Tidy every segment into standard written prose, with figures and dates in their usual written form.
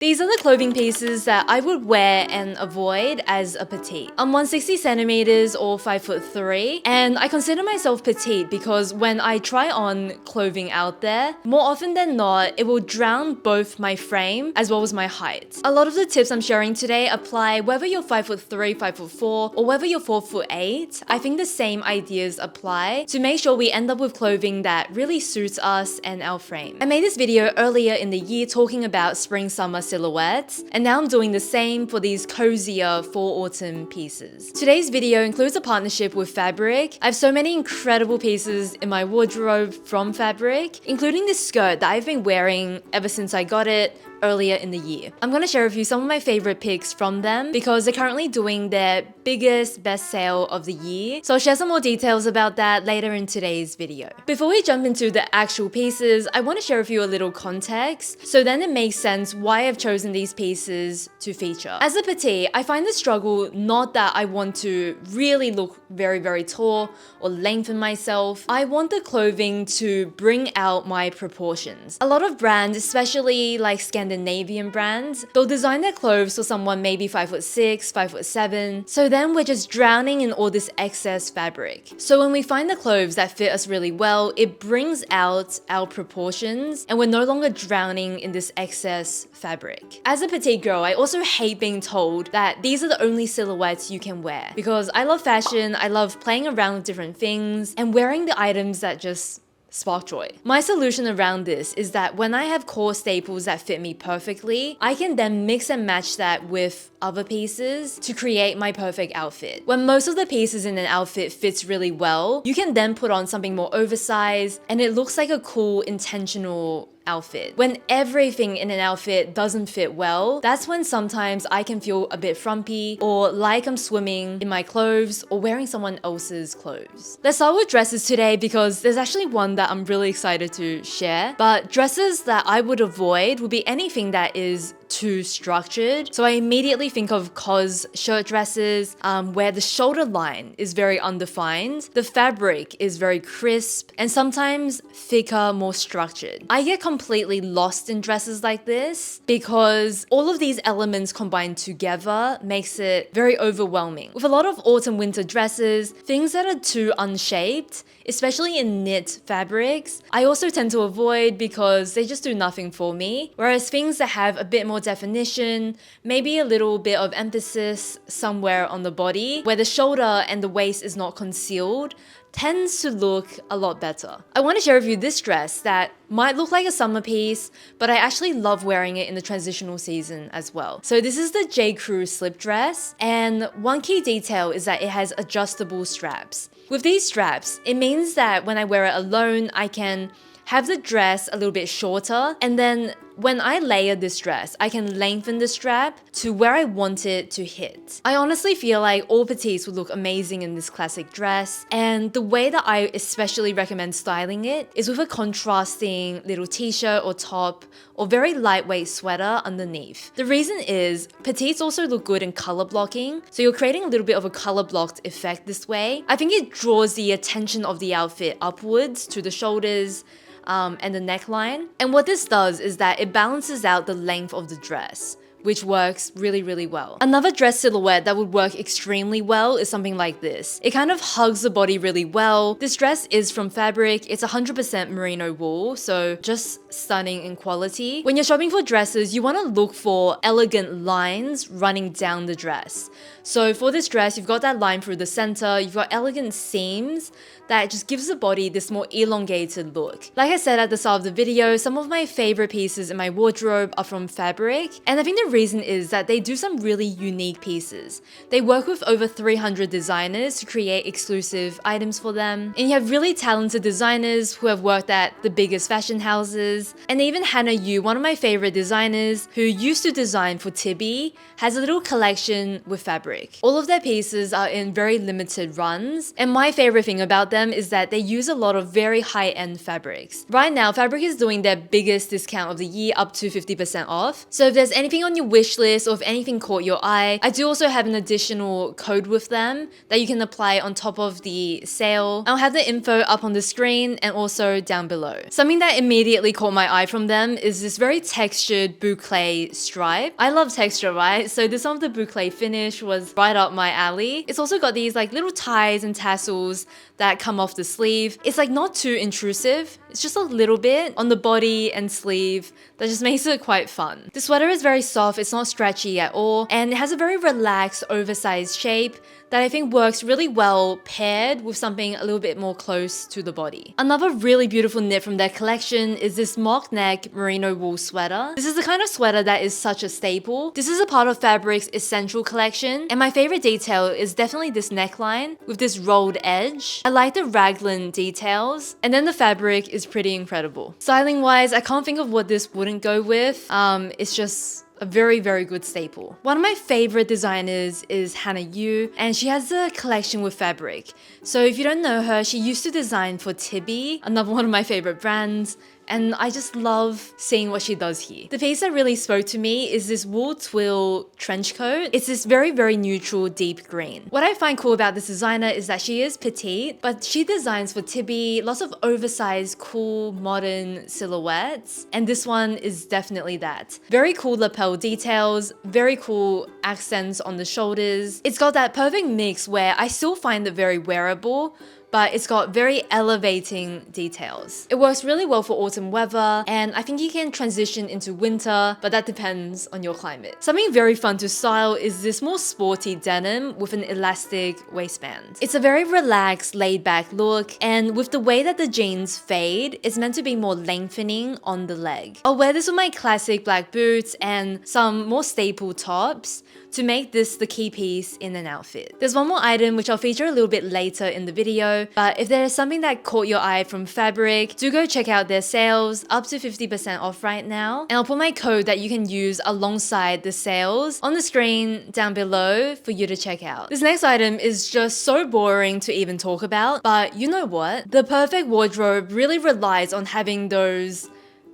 These are the clothing pieces that I would wear and avoid as a petite. I'm 160 centimeters or 5'3", and I consider myself petite because when I try on clothing out there, more often than not, it will drown both my frame as well as my height. A lot of the tips I'm sharing today apply whether you're 5'3", 5'4", or whether you're 4'8". I think the same ideas apply to make sure we end up with clothing that really suits us and our frame. I made this video earlier in the year talking about spring-summer silhouettes, and now I'm doing the same for these cozier fall-autumn pieces. Today's video includes a partnership with Fabrique. I have so many incredible pieces in my wardrobe from Fabrique, including this skirt that I've been wearing ever since I got it earlier in the year. I'm gonna share with you some of my favorite picks from them because they're currently doing their biggest best sale of the year. So I'll share some more details about that later in today's video. Before we jump into the actual pieces, I want to share with you a little context so then it makes sense why I've chosen these pieces to feature. As a petite, I find the struggle not that I want to really look very tall or lengthen myself. I want the clothing to bring out my proportions. A lot of brands, especially like Scandinavian brands, they'll design their clothes for someone maybe 5'6", 5'7". So then we're just drowning in all this excess fabric. So when we find the clothes that fit us really well, it brings out our proportions and we're no longer drowning in this excess fabric. As a petite girl, I also hate being told that these are the only silhouettes you can wear because I love fashion, I love playing around with different things and wearing the items that just spark joy. My solution around this is that when I have core staples that fit me perfectly, I can then mix and match that with other pieces to create my perfect outfit. When most of the pieces in an outfit fits really well, you can then put on something more oversized and it looks like a cool, intentional outfit. When everything in an outfit doesn't fit well, that's when sometimes I can feel a bit frumpy or like I'm swimming in my clothes or wearing someone else's clothes. Let's start with dresses today because there's actually one that I'm really excited to share. But dresses that I would avoid would be anything that is too structured. So I immediately think of cos shirt dresses where the shoulder line is very undefined, the fabric is very crisp, and sometimes thicker, more structured. I get completely lost in dresses like this because all of these elements combined together makes it very overwhelming. With a lot of autumn winter dresses, things that are too unshaped, especially in knit fabrics, I also tend to avoid because they just do nothing for me. Whereas things that have a bit more definition, maybe a little bit of emphasis somewhere on the body, where the shoulder and the waist is not concealed, tends to look a lot better. I want to share with you this dress that might look like a summer piece, but I actually love wearing it in the transitional season as well. So this is the J. Crew slip dress, and one key detail is that it has adjustable straps. With these straps, it means that when I wear it alone, I can have the dress a little bit shorter, and then when I layer this dress, I can lengthen the strap to where I want it to hit. I honestly feel like all petites would look amazing in this classic dress, and the way that I especially recommend styling it is with a contrasting little t-shirt or top or very lightweight sweater underneath. The reason is petites also look good in color blocking, so you're creating a little bit of a color blocked effect this way. I think it draws the attention of the outfit upwards to the shoulders, and the neckline. And what this does is that it balances out the length of the dress, which works really well. Another dress silhouette that would work extremely well is something like this. It kind of hugs the body really well. This dress is from Fabrique. It's 100% merino wool, so just stunning in quality. When you're shopping for dresses, you want to look for elegant lines running down the dress. So for this dress, you've got that line through the center, you've got elegant seams that just gives the body this more elongated look. Like I said at the start of the video, some of my favorite pieces in my wardrobe are from Fabrique, and I think the reason is that they do some really unique pieces. They work with over 300 designers to create exclusive items for them, and you have really talented designers who have worked at the biggest fashion houses. And even Hannah Yu, one of my favorite designers who used to design for Tibby, has a little collection with Fabrique. All of their pieces are in very limited runs, and my favorite thing about them is that they use a lot of very high-end fabrics. Right now, Fabrique is doing their biggest discount of the year, up to 50% off. So if there's anything on your your wish list or if anything caught your eye, I do also have an additional code with them that you can apply on top of the sale. I'll have the info up on the screen and also down below. Something that immediately caught my eye from them is this very textured boucle stripe. I love texture, right? So this one of the boucle finish was right up my alley. It's also got these like little ties and tassels that come off the sleeve. It's like not too intrusive. It's just a little bit on the body and sleeve that just makes it quite fun. The sweater is very soft, it's not stretchy at all, and it has a very relaxed, oversized shape that I think works really well paired with something a little bit more close to the body. Another really beautiful knit from their collection is this mock neck merino wool sweater. This is the kind of sweater that is such a staple. This is a part of Fabrique's Essential collection, and my favorite detail is definitely this neckline with this rolled edge. I like the raglan details, and then the fabric is pretty incredible. Styling wise, I can't think of what this wouldn't go with. It's just a very, very good staple. One of my favorite designers is Hannah Yu, and she has a collection with Fabrique. So if you don't know her, she used to design for Tibi, another one of my favorite brands, and I just love seeing what she does here. The piece that really spoke to me is this wool twill trench coat. It's this very, very neutral deep green. What I find cool about this designer is that she is petite, but she designs for Tibi, lots of oversized, cool, modern silhouettes, and this one is definitely that. Very cool lapel details, very cool accents on the shoulders. It's got that perfect mix where I still find it very wearable, but it's got very elevating details. It works really well for autumn weather, and I think you can transition into winter, but that depends on your climate. Something very fun to style is this more sporty denim with an elastic waistband. It's a very relaxed, laid-back look, and with the way that the jeans fade, it's meant to be more lengthening on the leg. I'll wear this with my classic black boots and some more staple tops to make this the key piece in an outfit. There's one more item which I'll feature a little bit later in the video, but if there is something that caught your eye from Fabrique, do go check out their sales, up to 50% off right now. And I'll put my code that you can use alongside the sales on the screen down below for you to check out. This next item is just so boring to even talk about, but you know what? The perfect wardrobe really relies on having those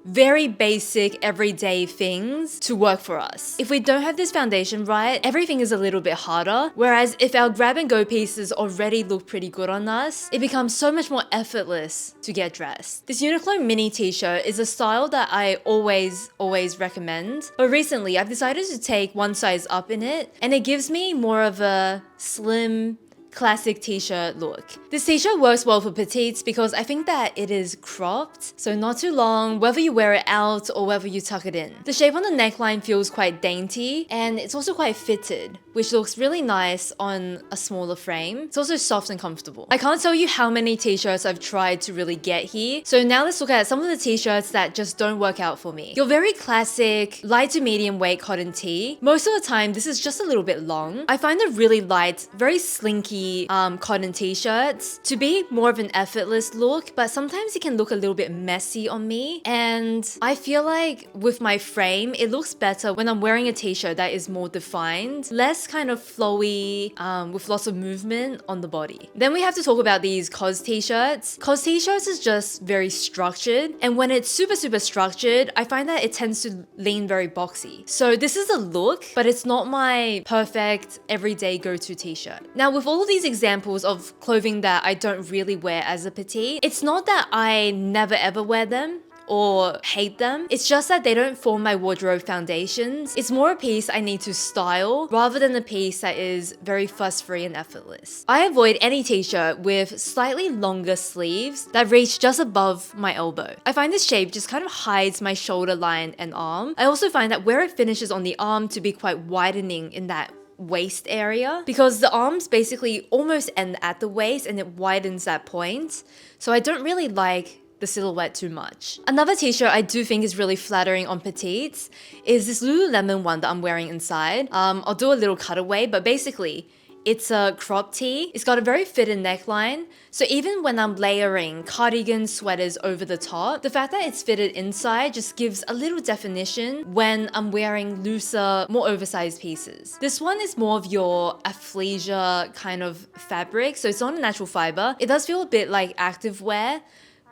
very basic everyday things to work for us. If we don't have this foundation right, everything is a little bit harder. Whereas if our grab and go pieces already look pretty good on us, it becomes so much more effortless to get dressed. This Uniqlo mini t-shirt is a style that I always recommend. But recently I've decided to take one size up in it, and it gives me more of a slim, classic t-shirt look. This t-shirt works well for petites because I think that it is cropped, so not too long, whether you wear it out or whether you tuck it in. The shape on the neckline feels quite dainty, and it's also quite fitted, which looks really nice on a smaller frame. It's also soft and comfortable. I can't tell you how many t-shirts I've tried to really get here, so now let's look at some of the t-shirts that just don't work out for me. Your very classic light to medium weight cotton tee. Most of the time this is just a little bit long. I find the really light, very slinky cotton t-shirts to be more of an effortless look, but sometimes it can look a little bit messy on me, and I feel like with my frame it looks better when I'm wearing a t-shirt that is more defined, less kind of flowy, with lots of movement on the body. Then we have to talk about these cos t-shirts. Cos t-shirts is just very structured, and when it's super structured, I find that it tends to lean very boxy. So this is a look, but it's not my perfect everyday go-to t-shirt. Now with all of these examples of clothing that I don't really wear as a petite, it's not that I never ever wear them or hate them. It's just that they don't form my wardrobe foundations. It's more a piece I need to style rather than a piece that is very fuss-free and effortless. I avoid any t-shirt with slightly longer sleeves that reach just above my elbow. I find this shape just kind of hides my shoulder line and arm. I also find that where it finishes on the arm to be quite widening in that waist area, because the arms basically almost end at the waist and it widens that point. So I don't really like the silhouette too much. Another t-shirt I do think is really flattering on petites is this Lululemon one that I'm wearing inside. I'll do a little cutaway, but basically it's a crop tee. It's got a very fitted neckline, so even when I'm layering cardigans, sweaters over the top, the fact that it's fitted inside just gives a little definition when I'm wearing looser, more oversized pieces. This one is more of your athleisure kind of fabric, so it's not a natural fiber. It does feel a bit like activewear,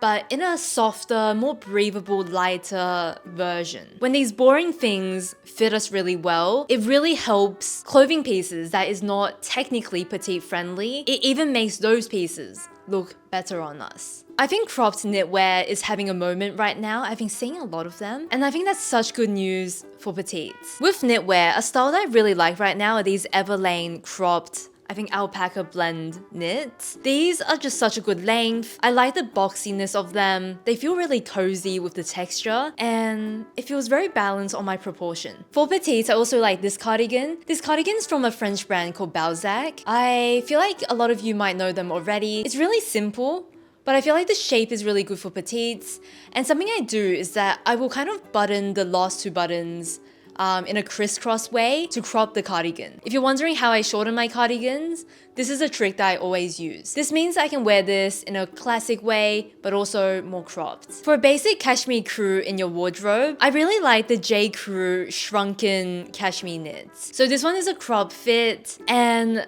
but in a softer, more breathable, lighter version. When these boring things fit us really well, it really helps clothing pieces that is not technically petite friendly. It even makes those pieces look better on us. I think cropped knitwear is having a moment right now. I've been seeing a lot of them, and I think that's such good news for petites. With knitwear, a style that I really like right now are these Everlane cropped, I think, alpaca blend knits. These are just such a good length. I like the boxiness of them. They feel really cozy with the texture, and it feels very balanced on my proportion. For petites, I also like this cardigan. This cardigan is from a French brand called Balzac. I feel like a lot of you might know them already. It's really simple, but I feel like the shape is really good for petites. And something I do is that I will kind of button the last two buttons in a crisscross way to crop the cardigan. If you're wondering how I shorten my cardigans, this is a trick that I always use. This means I can wear this in a classic way, but also more cropped. For a basic cashmere crew in your wardrobe, I really like the J. Crew shrunken cashmere knits. So this one is a crop fit, and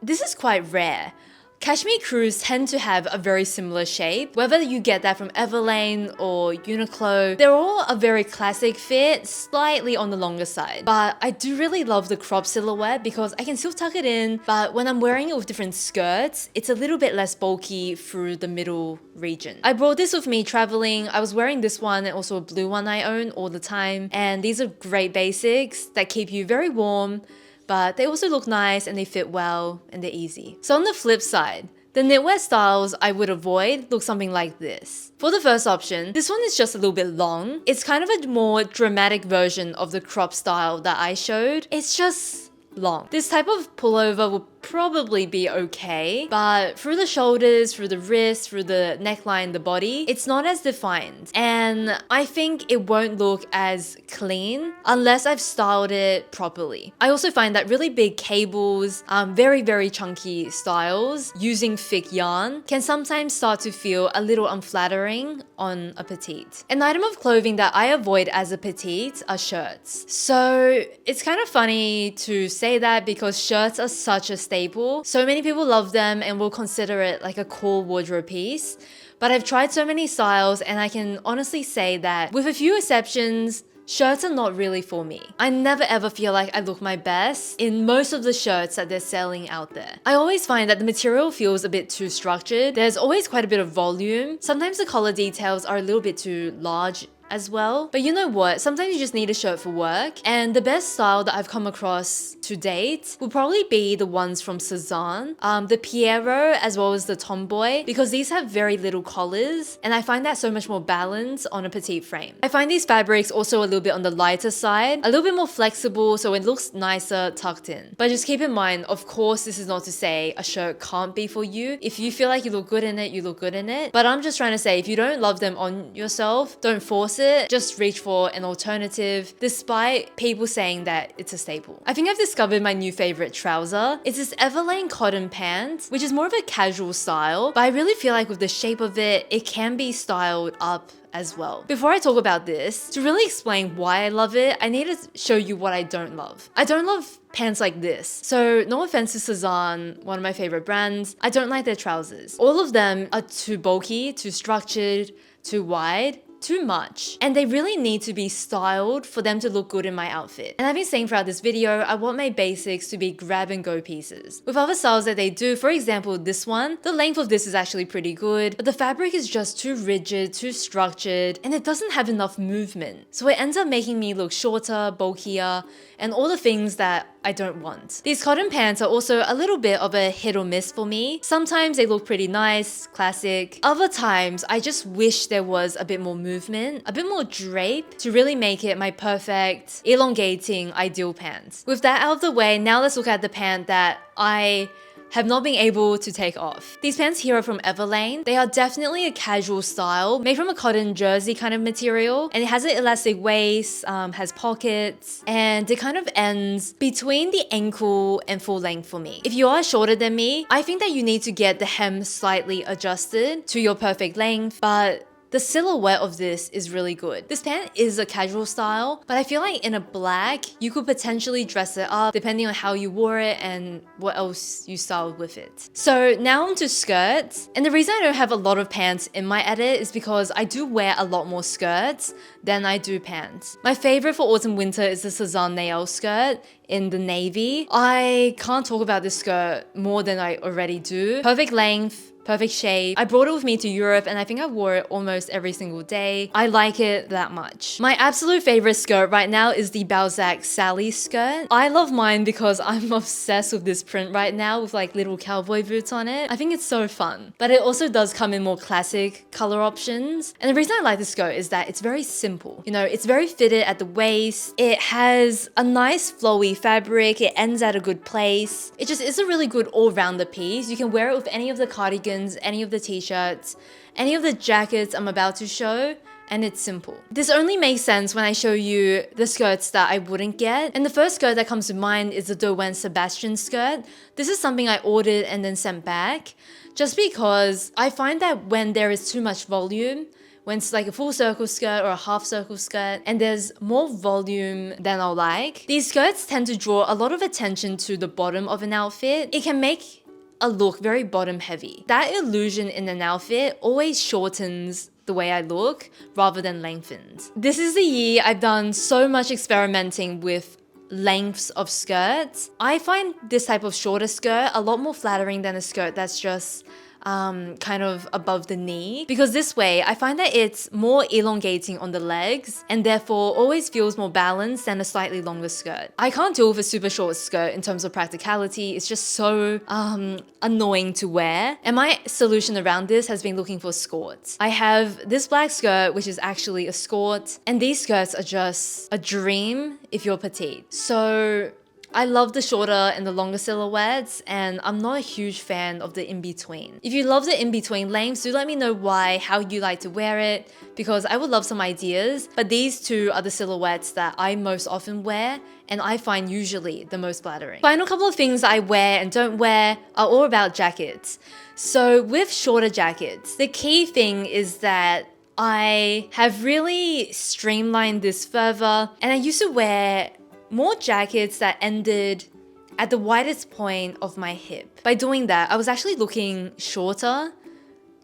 this is quite rare. Cashmere crews tend to have a very similar shape. Whether you get that from Everlane or Uniqlo, they're all a very classic fit, slightly on the longer side. But I do really love the crop silhouette because I can still tuck it in, but when I'm wearing it with different skirts, it's a little bit less bulky through the middle region. I brought this with me traveling. I was wearing this one and also a blue one I own all the time. And these are great basics that keep you very warm, but they also look nice and they fit well and they're easy. So on the flip side, the knitwear styles I would avoid look something like this. For the first option, this one is just a little bit long. It's kind of a more dramatic version of the crop style that I showed. It's just long. This type of pullover will probably be okay, but through the shoulders, through the wrists, through the neckline, the body, it's not as defined. And I think it won't look as clean unless I've styled it properly. I also find that really big cables, very chunky styles using thick yarn can sometimes start to feel a little unflattering on a petite. An item of clothing that I avoid as a petite are shirts. So it's kind of funny to say that because shirts are such a staple. So many people love them and will consider it like a core wardrobe piece. But I've tried so many styles and I can honestly say that with a few exceptions, shirts are not really for me. I never ever feel like I look my best in most of the shirts that they're selling out there. I always find that the material feels a bit too structured. There's always quite a bit of volume. Sometimes the collar details are a little bit too large as well. But you know what? Sometimes you just need a shirt for work. And the best style that I've come across to date will probably be the ones from Cezanne, the Piero as well as the Tomboy, because these have very little collars and I find that so much more balanced on a petite frame. I find these fabrics also a little bit on the lighter side, a little bit more flexible so it looks nicer tucked in. But just keep in mind, of course, this is not to say a shirt can't be for you. If you feel like you look good in it, you look good in it. But I'm just trying to say, if you don't love them on yourself, don't force it. Just reach for an alternative, despite people saying that it's a staple. I think I've discovered my new favorite trouser. It's this Everlane cotton pant, which is more of a casual style, but I really feel like with the shape of it, it can be styled up as well. Before I talk about this, to really explain why I love it, I need to show you what I don't love. I don't love pants like this. So no offense to Cezanne, one of my favorite brands, I don't like their trousers. All of them are too bulky, too structured, too wide, too much, and they really need to be styled for them to look good in my outfit. And I've been saying throughout this video, I want my basics to be grab and go pieces. With other styles that they do, for example this one, the length of this is actually pretty good, but the fabric is just too rigid, too structured, and it doesn't have enough movement. So it ends up making me look shorter, bulkier, and all the things that I don't want. These cotton pants are also a little bit of a hit or miss for me. Sometimes they look pretty nice, classic. Other times, I just wish there was a bit more movement, a bit more drape to really make it my perfect, elongating, ideal pants. With that out of the way, now let's look at the pant that I have not been able to take off. These pants here are from Everlane. They are definitely a casual style, made from a cotton jersey kind of material, and it has an elastic waist, has pockets, and it kind of ends between the ankle and full length for me. If you are shorter than me, I think that you need to get the hem slightly adjusted to your perfect length, but The silhouette of this is really good. This pant is a casual style, but I feel like in a black, you could potentially dress it up depending on how you wore it and what else you styled with it. So now onto skirts. And the reason I don't have a lot of pants in my edit is because I do wear a lot more skirts than I do pants. My favorite for autumn winter is the Cezanne nail skirt in the navy. I can't talk about this skirt more than I already do. Perfect length, perfect shape. I brought it with me to Europe and I think I wore it almost every single day. I like it that much. My absolute favorite skirt right now is the Balzac Sally skirt. I love mine because I'm obsessed with this print right now with like little cowboy boots on it. I think it's so fun. But it also does come in more classic color options. And the reason I like this skirt is that it's very simple. You know, it's very fitted at the waist. It has a nice flowy fabric. It ends at a good place. It just is a really good all-rounder piece. You can wear it with any of the cardigans, any of the t-shirts, any of the jackets I'm about to show, and it's simple. This only makes sense when I show you the skirts that I wouldn't get. And the first skirt that comes to mind is the Derwent Sebastian skirt. This is something I ordered and then sent back, just because I find that when there is too much volume, when it's like a full circle skirt or a half circle skirt and there's more volume than I'll like, these skirts tend to draw a lot of attention to the bottom of an outfit. It can make a look very bottom heavy. That illusion in an outfit always shortens the way I look rather than lengthens. This is the year I've done so much experimenting with lengths of skirts. I find this type of shorter skirt a lot more flattering than a skirt that's just kind of above the knee, because this way I find that it's more elongating on the legs and therefore always feels more balanced than a slightly longer skirt. I can't deal with a super short skirt in terms of practicality. It's just so annoying to wear, and my solution around this has been looking for skirts. I have this black skirt which is actually a skirt, and these skirts are just a dream if you're petite. So I love the shorter and the longer silhouettes, and I'm not a huge fan of the in-between. If you love the in-between lengths, do let me know why, how you like to wear it, because I would love some ideas. But these two are the silhouettes that I most often wear and I find usually the most flattering. Final couple of things I wear and don't wear are all about jackets. So with shorter jackets, the key thing is that I have really streamlined this further, and I used to wear more jackets that ended at the widest point of my hip. By doing that, I was actually looking shorter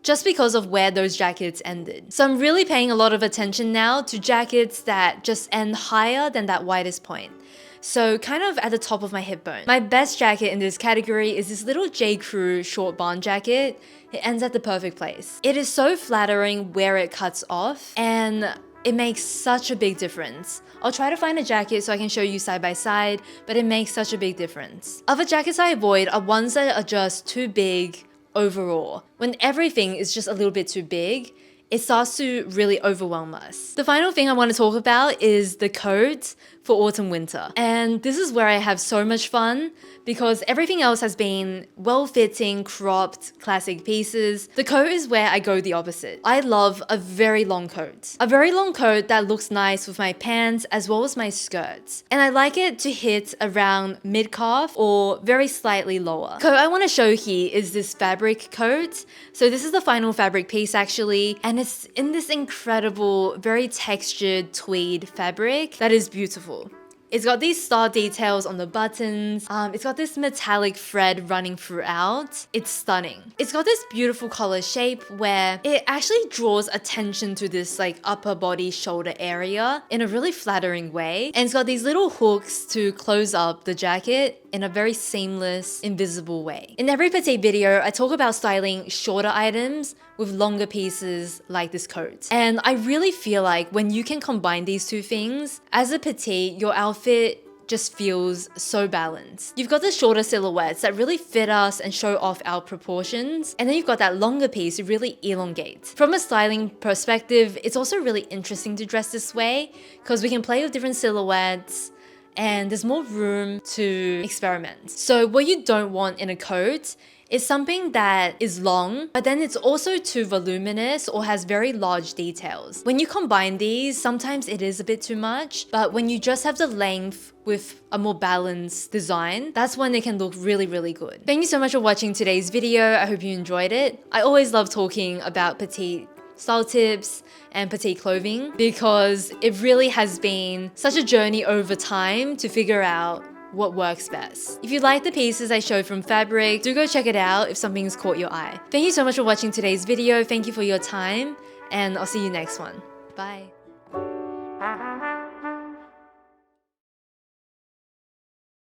just because of where those jackets ended. So I'm really paying a lot of attention now to jackets that just end higher than that widest point. So kind of at the top of my hip bone. My best jacket in this category is this little J. Crew short barn jacket. It ends at the perfect place. It is so flattering where it cuts off, and it makes such a big difference. I'll try to find a jacket so I can show you side by side, but it makes such a big difference. Other jackets I avoid are ones that are just too big overall. When everything is just a little bit too big, it starts to really overwhelm us. The final thing I want to talk about is the coat for autumn winter. And this is where I have so much fun because everything else has been well-fitting, cropped, classic pieces. The coat is where I go the opposite. I love a very long coat. A very long coat that looks nice with my pants as well as my skirts. And I like it to hit around mid-calf or very slightly lower. The coat I want to show here is this Fabrique coat. So this is the final Fabrique piece actually, and it's in this incredible, very textured tweed fabric that is beautiful. It's got these star details on the buttons. It's got this metallic thread running throughout. It's stunning. It's got this beautiful collar shape where it actually draws attention to this like upper body shoulder area in a really flattering way. And it's got these little hooks to close up the jacket in a very seamless, invisible way. In every Petite video, I talk about styling shorter items with longer pieces like this coat. And I really feel like when you can combine these two things, as a petite, your outfit just feels so balanced. You've got the shorter silhouettes that really fit us and show off our proportions, and then you've got that longer piece to really elongate. From a styling perspective, it's also really interesting to dress this way because we can play with different silhouettes and there's more room to experiment. So what you don't want in a coat is something that is long, but then it's also too voluminous or has very large details. When you combine these, sometimes it is a bit too much, but when you just have the length with a more balanced design, that's when it can look really, really good. Thank you so much for watching today's video. I hope you enjoyed it. I always love talking about petite style tips, and petite clothing, because it really has been such a journey over time to figure out what works best. If you like the pieces I showed from Fabrique, do go check it out if something's caught your eye. Thank you so much for watching today's video. Thank you for your time, and I'll see you next one. Bye.